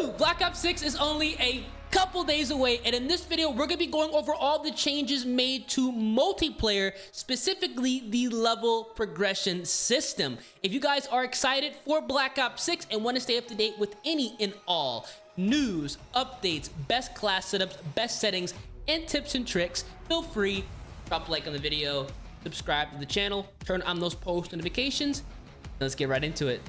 Woo! Black Ops 6 is only a couple days away, and in this video we're gonna be going over all the changes made to multiplayer, specifically the level progression system. If you guys are excited for Black Ops 6 and want to stay up to date with any and all news, updates, best class setups, best settings, and tips and tricks, feel free, drop a like on the video, subscribe to the channel, turn on those post notifications, and let's get right into it.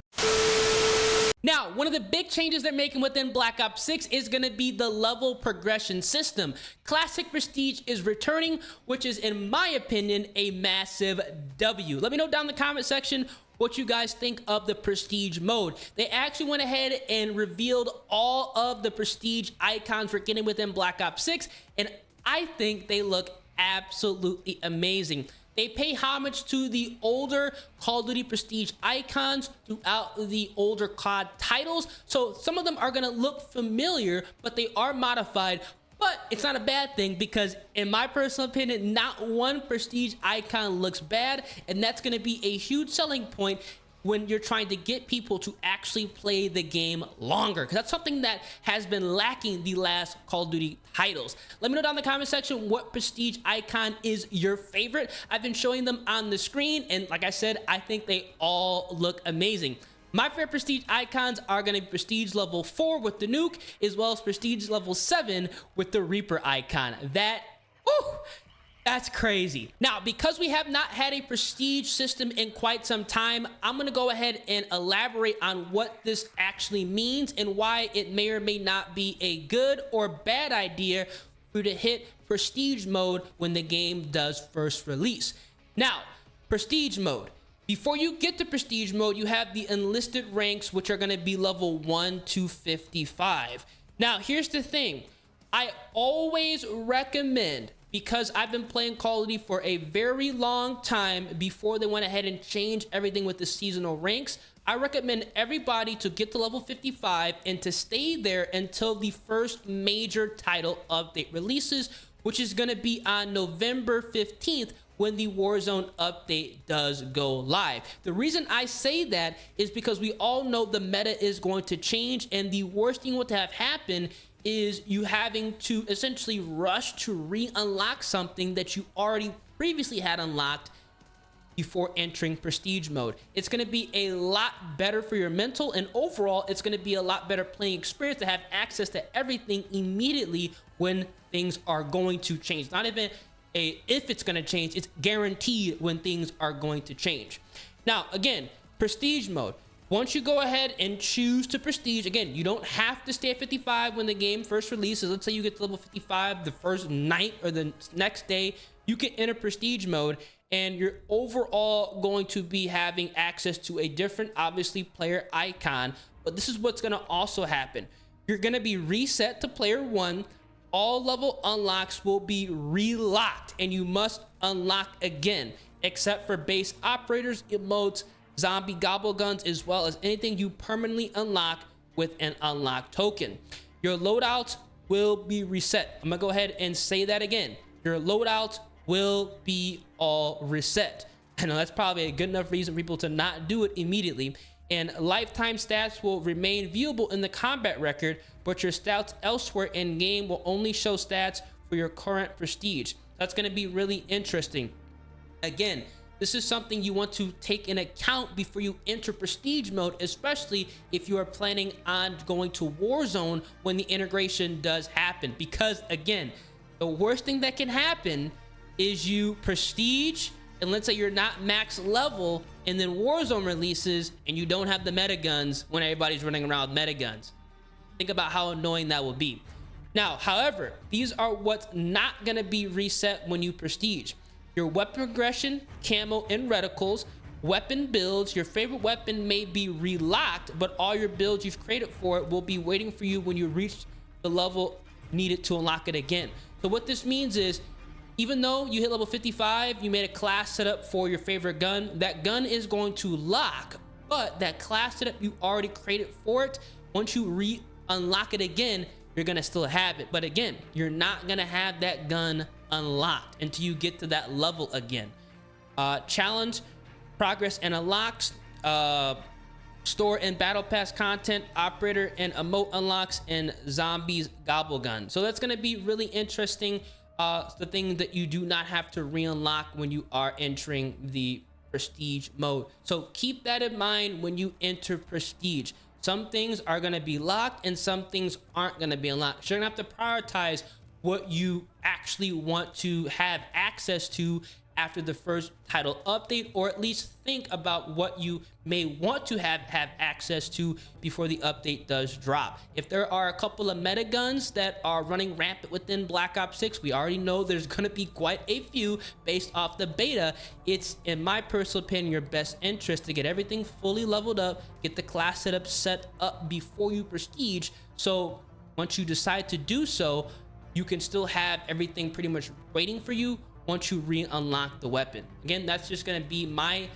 Now, one of the big changes they're making within Black Ops 6 is going to be the level progression system. Classic Prestige is returning, which is, in my opinion, a massive W. Let me know down in the comment section what you guys think of the Prestige mode. They actually went ahead and revealed all of the Prestige icons we're getting within Black Ops 6, and I think they look absolutely amazing. They pay homage to the older Call of Duty Prestige icons throughout the older COD titles. So some of them are gonna look familiar, but they are modified. But it's not a bad thing because, in my personal opinion, not one Prestige icon looks bad. And that's gonna be a huge selling point when you're trying to get people to actually play the game longer, because that's something that has been lacking the last Call of Duty titles. Let me know down in the comment section what Prestige icon is your favorite. I've been showing them on the screen, and like I said, I think they all look amazing. My favorite Prestige icons are going to be Prestige level 4 with the nuke, as well as Prestige level 7 with the Reaper icon. That's crazy. Now, because we have not had a Prestige system in quite some time, I'm going to go ahead and elaborate on what this actually means and why it may or may not be a good or bad idea for you to hit Prestige mode when the game does first release. Now, Prestige mode. Before you get to Prestige mode, you have the enlisted ranks, which are going to be level 1 to 55. Now, here's the thing. I always recommend, because I've been playing Call of Duty for a very long time before they went ahead and changed everything with the seasonal ranks, I recommend everybody to get to level 55 and to stay there until the first major title update releases, which is going to be on November 15th when the Warzone update does go live. The reason I say that is because we all know the meta is going to change, and the worst thing what to have happen is you having to essentially rush to re-unlock something that you already previously had unlocked before entering Prestige mode. It's going to be a lot better for your mental, and overall it's going to be a lot better playing experience to have access to everything immediately when things are going to change. Not even if it's going to change, it's guaranteed when things are going to change. Now, again, Prestige mode. Once you go ahead and choose to Prestige, again, you don't have to stay at 55 when the game first releases. Let's say you get to level 55 the first night or the next day, you can enter Prestige mode, and you're overall going to be having access to a different, obviously, player icon. But this is what's going to also happen. You're going to be reset to player 1. All level unlocks will be relocked, and you must unlock again, except for base operators, emotes, zombie gobble guns, as well as anything you permanently unlock with an unlock token. Your loadouts will be reset. I'm gonna go ahead and say that again. Your loadouts will be all reset. I know that's probably a good enough reason for people to not do it immediately. And lifetime stats will remain viewable in the combat record, but your stats elsewhere in game will only show stats for your current Prestige. That's going to be really interesting. Again, this is something you want to take in account before you enter Prestige mode, especially if you are planning on going to Warzone when the integration does happen. Because again, the worst thing that can happen is you Prestige, and let's say you're not max level, and then Warzone releases and you don't have the meta guns when everybody's running around with meta guns. Think about how annoying that would be. Now, however, these are what's not going to be reset when you Prestige. Your weapon progression, camo, and reticles, weapon builds. Your favorite weapon may be relocked, but all your builds you've created for it will be waiting for you when you reach the level needed to unlock it again. So what this means is, even though you hit level 55, you made a class setup for your favorite gun, that gun is going to lock, but that class setup you already created for it, once you re-unlock it again, you're gonna still have it. But again, you're not gonna have that gun unlocked until you get to that level again. Challenge, progress, and unlocks. store and battle pass content, operator and emote unlocks, and zombies gobble gun. So that's going to be really interesting. The thing that you do not have to re-unlock when you are entering the prestige mode. So keep that in mind when you enter prestige. Some things are going to be locked and some things aren't going to be unlocked. So you're going to have to prioritize what you actually want to have access to after the first title update, or at least think about what you may want to have access to before the update does drop. If there are a couple of meta guns that are running rampant within Black Ops 6, we already know there's going to be quite a few based off the beta. It's, in my personal opinion, your best interest to get everything fully leveled up, get the class setup set up before you prestige, so once you decide to do so, you can still have everything pretty much waiting for you once you re-unlock the weapon. Again, that's just going to be my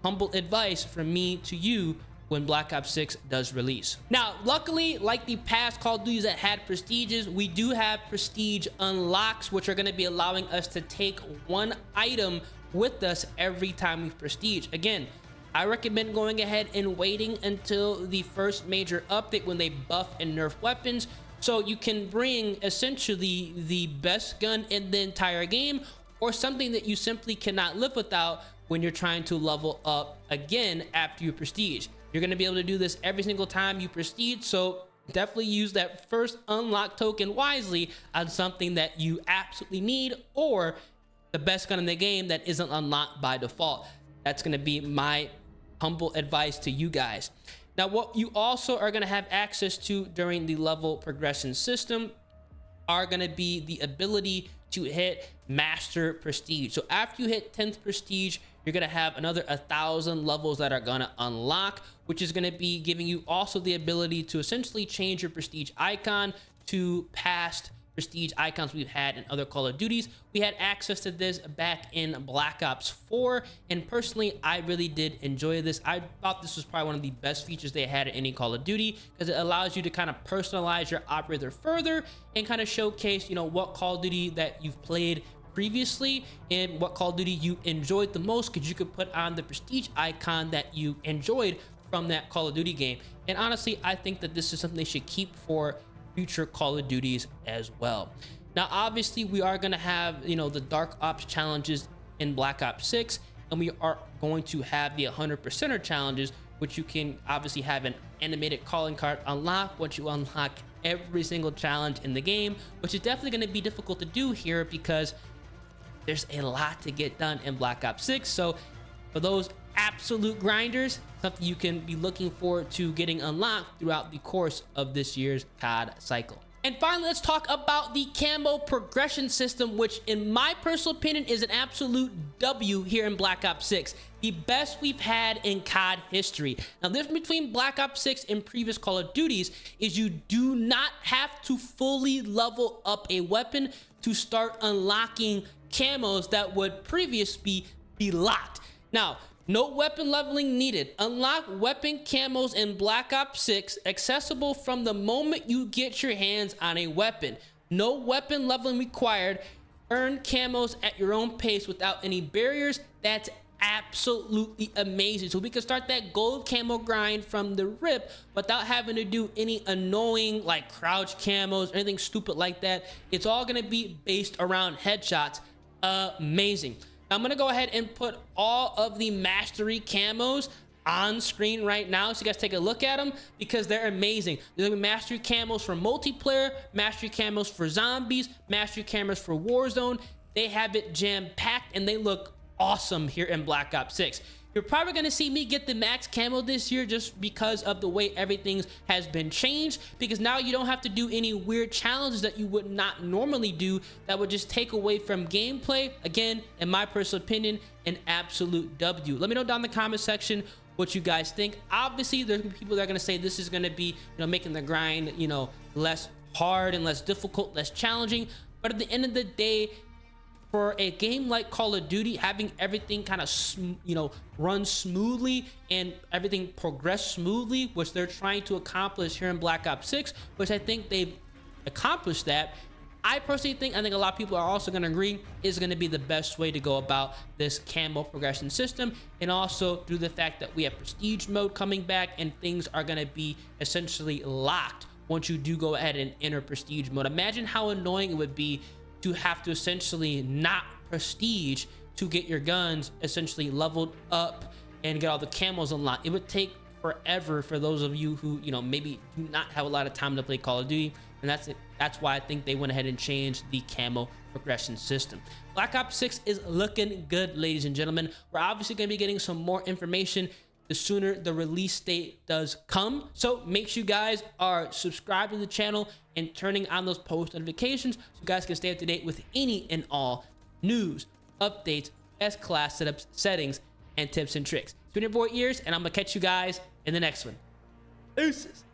humble advice from me to you when Black Ops 6 does release. Now, luckily, like the past Call of Duties that had prestiges, we do have prestige unlocks, which are going to be allowing us to take one item with us every time we prestige. Again, I recommend going ahead and waiting until the first major update when they buff and nerf weapons, so you can bring essentially the best gun in the entire game, or something that you simply cannot live without when you're trying to level up again after you prestige. You're going to be able to do this every single time you prestige, so definitely use that first unlock token wisely on something that you absolutely need, or the best gun in the game that isn't unlocked by default. That's going to be my humble advice to you guys. Now, what you also are going to have access to during the level progression system are going to be the ability to hit master prestige. So after you hit 10th prestige, you're going to have another 1,000 levels that are going to unlock, which is going to be giving you also the ability to essentially change your prestige icon to past prestige icons we've had in other Call of Duties. We had access to this back in Black Ops 4, and personally, I really did enjoy this. I thought this was probably one of the best features they had in any Call of Duty, because it allows you to kind of personalize your operator further and kind of showcase, you know, what Call of Duty that you've played previously and what Call of Duty you enjoyed the most, because you could put on the prestige icon that you enjoyed from that Call of Duty game. And honestly, I think that this is something they should keep for future Call of Duties as well. Now, obviously, we are going to have, you know, the Dark Ops challenges in Black Ops 6, and we are going to have the 100%er challenges, which you can obviously have an animated calling card unlock once you unlock every single challenge in the game, which is definitely going to be difficult to do here because there's a lot to get done in Black Ops 6. So for those absolute grinders, something you can be looking forward to getting unlocked throughout the course of this year's COD cycle. And finally, let's talk about the camo progression system, which in my personal opinion is an absolute W here in Black Ops 6. The best we've had in COD history. Now, the difference between Black Ops 6 and previous Call of Duties is you do not have to fully level up a weapon to start unlocking camos that would previously be locked. Now, no weapon leveling needed. Unlock weapon camos in Black Ops 6 accessible from the moment you get your hands on a weapon. No weapon leveling required. Earn camos at your own pace without any barriers. That's absolutely amazing. So we can start that gold camo grind from the rip without having to do any annoying like crouch camos or anything stupid like that. It's all going to be based around headshots. Amazing. I'm going to go ahead and put all of the mastery camos on screen right now so you guys take a look at them, because they're amazing. There's going to be mastery camos for multiplayer, mastery camos for zombies, mastery camos for Warzone. They have it jam-packed and they look awesome here in Black Ops 6. You're probably going to see me get the max camo this year just because of the way everything has been changed, because now you don't have to do any weird challenges that you would not normally do that would just take away from gameplay. Again, in my personal opinion, an absolute W. Let me know down in the comment section what you guys think. Obviously, there's gonna be people that are going to say this is going to be, you know, making the grind, you know, less hard and less difficult, less challenging. But at the end of the day, for a game like Call of Duty, having everything kind of, you know, run smoothly and everything progress smoothly, which they're trying to accomplish here in Black Ops 6, which I think they've accomplished that. I personally think, I think a lot of people are also going to agree, is going to be the best way to go about this camo progression system. And also through the fact that we have prestige mode coming back, and things are going to be essentially locked once you do go ahead and enter prestige mode. Imagine how annoying it would be to have to essentially not prestige to get your guns essentially leveled up and get all the camos unlocked. It would take forever for those of you who, you know, maybe do not have a lot of time to play Call of Duty. And that's it. That's why I think they went ahead and changed the camo progression system. Black Ops 6 is looking good, ladies and gentlemen. We're obviously going to be getting some more information the sooner the release date does come. So make sure you guys are subscribed to the channel and turning on those post notifications so you guys can stay up to date with any and all news, updates, best class setups, settings, and tips and tricks. It's been your boy Ears, and I'm gonna catch you guys in the next one. Deuces.